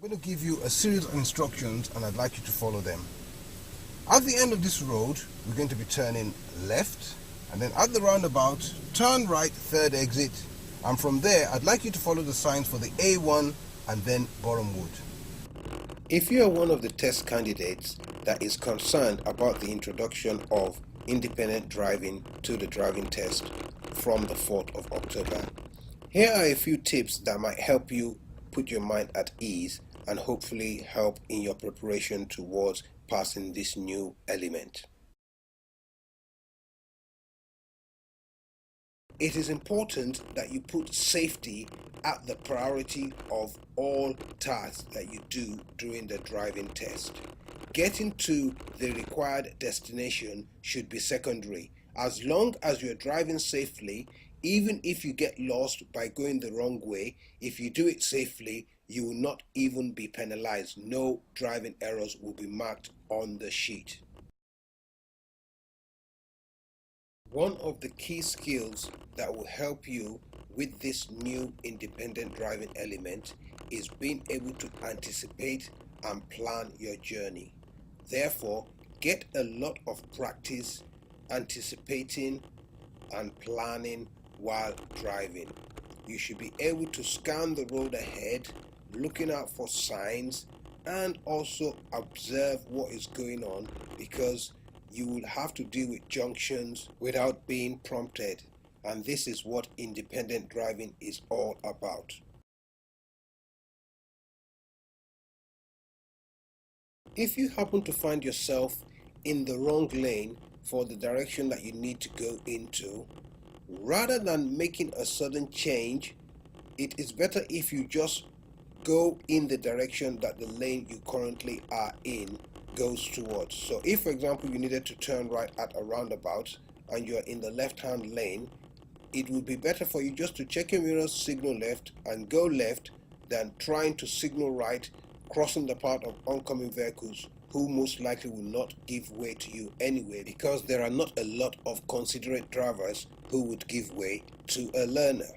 I'm going to give you a series of instructions and I'd like you to follow them. At the end of this road, we're going to be turning left, and then at the roundabout, turn right, third exit, and from there, I'd like you to follow the signs for the A1 and then Bournemouth. If you are one of the test candidates that is concerned about the introduction of independent driving to the driving test from the 4th of October, here are a few tips that might help you put your mind at ease and hopefully help in your preparation towards passing this new element. It is important that you put safety at the priority of all tasks that you do during the driving test. Getting to the required destination should be secondary. As long as you're driving safely, even if you get lost by going the wrong way, if you do it safely, you will not even be penalized. No driving errors will be marked on the sheet. One of the key skills that will help you with this new independent driving element is being able to anticipate and plan your journey. Therefore, get a lot of practice anticipating and planning while driving. You should be able to scan the road ahead, looking out for signs, and also observe what is going on, because you will have to deal with junctions without being prompted, and this is what independent driving is all about. If you happen to find yourself in the wrong lane for the direction that you need to go into, rather than making a sudden change, it is better if you just go in the direction that the lane you currently are in goes towards. So if, for example, you needed to turn right at a roundabout and you're in the left-hand lane, it would be better for you just to check your mirrors, signal left, and go left than trying to signal right, crossing the path of oncoming vehicles who most likely will not give way to you anyway, because there are not a lot of considerate drivers who would give way to a learner.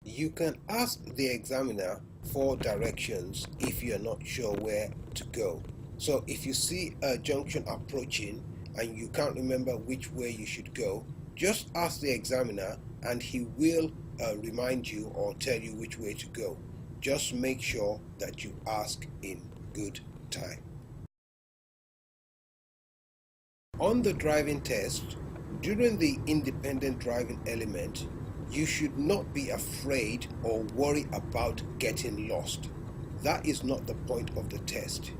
You can ask the examiner for directions if you're not sure where to go. So if you see a junction approaching and you can't remember which way you should go, just ask the examiner and he will remind you or tell you which way to go. Just make sure that you ask in good time. On the driving test, during the independent driving element, you should not be afraid or worry about getting lost. That is not the point of the test.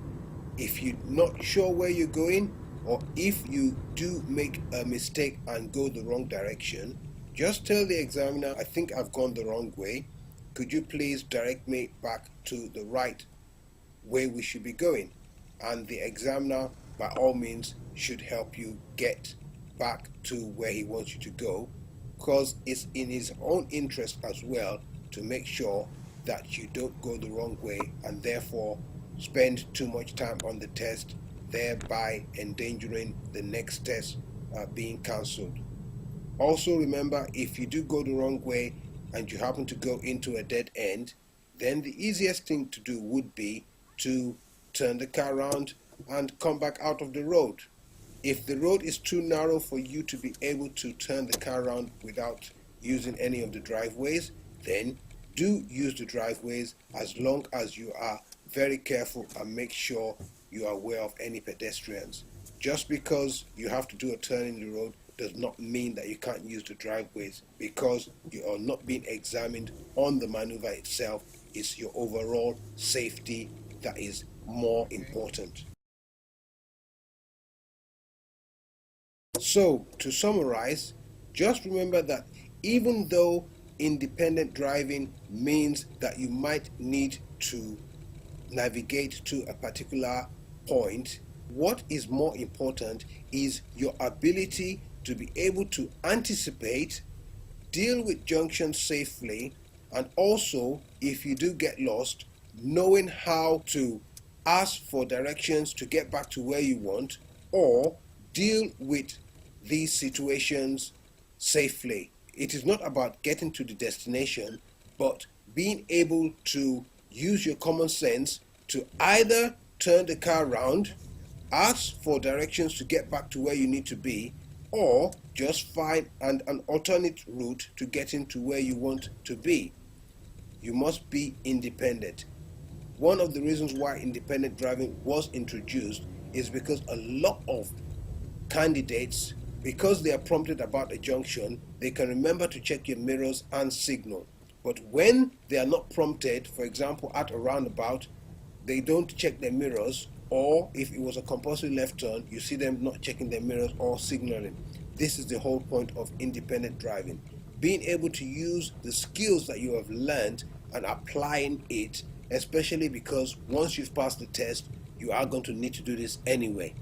If you're not sure where you're going, or if you do make a mistake and go the wrong direction, just tell the examiner, I think I've gone the wrong way. Could you please direct me back to the right way we should be going? And the examiner, by all means, should help you get back to where he wants you to go, because it's in his own interest as well to make sure that you don't go the wrong way and therefore spend too much time on the test, thereby endangering the next test being cancelled. Also remember, if you do go the wrong way and you happen to go into a dead end, then the easiest thing to do would be to turn the car around and come back out of the road. If the road is too narrow for you to be able to turn the car around without using any of the driveways, then do use the driveways, as long as you are very careful and make sure you are aware of any pedestrians. Just because you have to do a turn in the road does not mean that you can't use the driveways, because you are not being examined on the maneuver itself. It's your overall safety that is more important. So, to summarize, just remember that even though independent driving means that you might need to navigate to a particular point, what is more important is your ability to be able to anticipate, deal with junctions safely, and also, if you do get lost, knowing how to ask for directions to get back to where you want, or deal with these situations safely. It is not about getting to the destination, but being able to use your common sense to either turn the car around, ask for directions to get back to where you need to be, or just find an alternate route to getting to where you want to be. You must be independent. One of the reasons why independent driving was introduced is because a lot of candidates, because they are prompted about a junction, they can remember to check your mirrors and signal. But when they are not prompted, for example, at a roundabout, they don't check their mirrors, or if it was a compulsory left turn, you see them not checking their mirrors or signaling. This is the whole point of independent driving. Being able to use the skills that you have learned and applying it, especially because once you've passed the test, you are going to need to do this anyway.